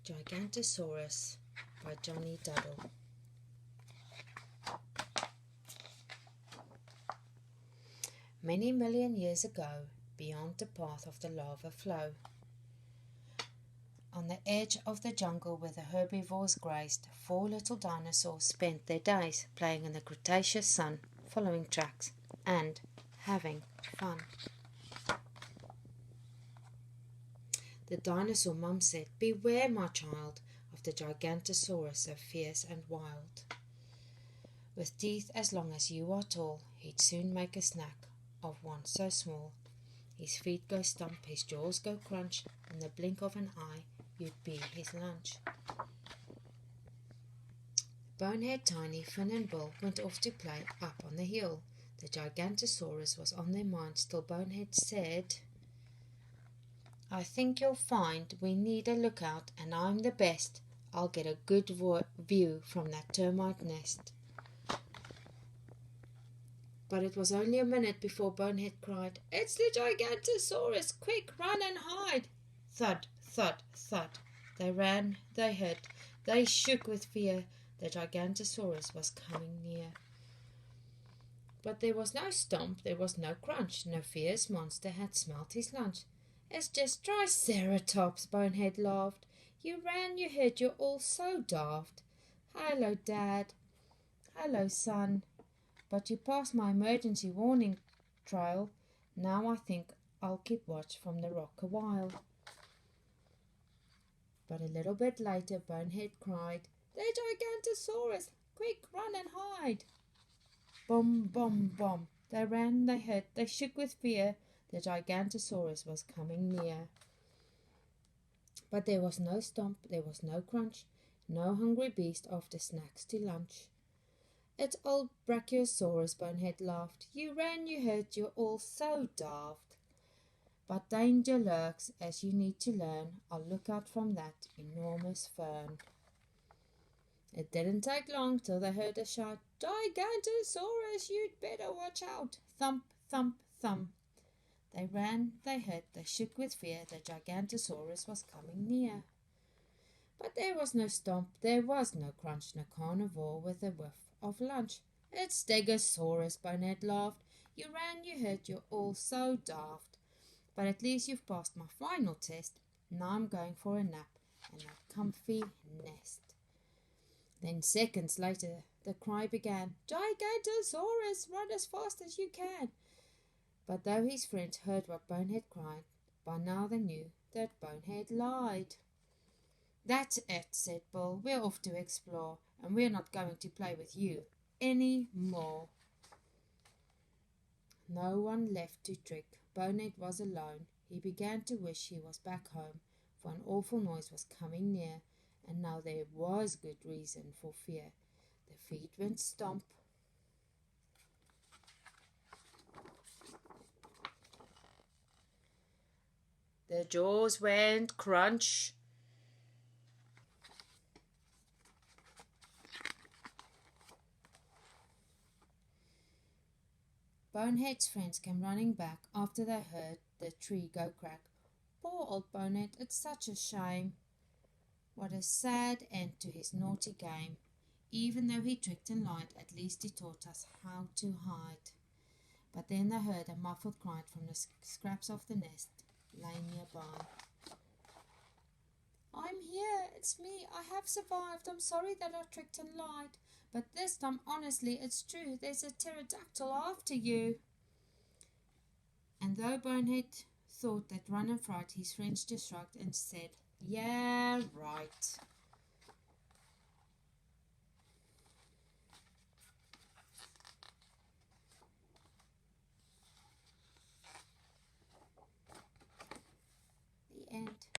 Gigantosaurus by Johnny Duddle. Many million years ago, beyond the path of the lava flow, on the edge of the jungle where the herbivores grazed, 4 little dinosaurs spent their days playing in the Cretaceous sun, following tracks and having fun. The dinosaur mum said, "Beware, my child, of the Gigantosaurus so fierce and wild. With teeth as long as you are tall, he'd soon make a snack of one so small. His feet go stump, his jaws go crunch, in the blink of an eye you'd be his lunch." Bonehead, Tiny, Fin and Bill went off to play up on the hill. The Gigantosaurus was on their minds till Bonehead said, "I think you'll find we need a lookout, and I'm the best. I'll get a good view from that termite nest." But it was only a minute before Bonehead cried, "It's the Gigantosaurus! Quick, run and hide!" Thud, thud, thud. They ran, they hid, they shook with fear. The Gigantosaurus was coming near. But there was no stomp, there was no crunch. No fierce monster had smelt his lunch. "It's just Triceratops," Bonehead laughed. "You ran, you hid, you're all so daft. Hello, Dad. Hello, son. But you passed my emergency warning trial. Now I think I'll keep watch from the rock a while." But a little bit later, Bonehead cried, "The Gigantosaurus! Quick, run and hide!" Bom, bom, bom. They ran, they hid, they shook with fear. The Gigantosaurus was coming near. But there was no stomp, there was no crunch, no hungry beast after snacks to lunch. "It's old Brachiosaurus," Bonehead laughed. "You ran, you hid, you're all so daft. But danger lurks, as you need to learn. I'll look out from that enormous fern." It didn't take long till they heard a shout, "Gigantosaurus, you'd better watch out!" Thump, thump, thump. They ran, they hid, they shook with fear. The Gigantosaurus was coming near. But there was no stomp, there was no crunch, no carnivore with a whiff of lunch. "It's Stegosaurus," Bonehead laughed. "You ran, you hid, you're all so daft. But at least you've passed my final test. Now I'm going for a nap and a comfy nest." Then seconds later the cry began, "Gigantosaurus, run as fast as you can!" But though his friends heard what Bonehead cried, by now they knew that Bonehead lied. "That's it," said Bill. "We're off to explore, and we're not going to play with you any more." No one left to trick. Bonehead was alone. He began to wish he was back home, for an awful noise was coming near, and now there was good reason for fear. The feet went stomp. The jaws went crunch. Bonehead's friends came running back after they heard the tree go crack. "Poor old Bonehead, it's such a shame. What a sad end to his naughty game. Even though he tricked and lied, at least he taught us how to hide." But then they heard a muffled cry from the scraps of the nest lay nearby. "I'm here, it's me, I have survived. I'm sorry that I tricked and lied. But this time, honestly, it's true. There's a pterodactyl after you." And though Bonehead thought that run and fright, his friends just shrugged and said, "Yeah, right."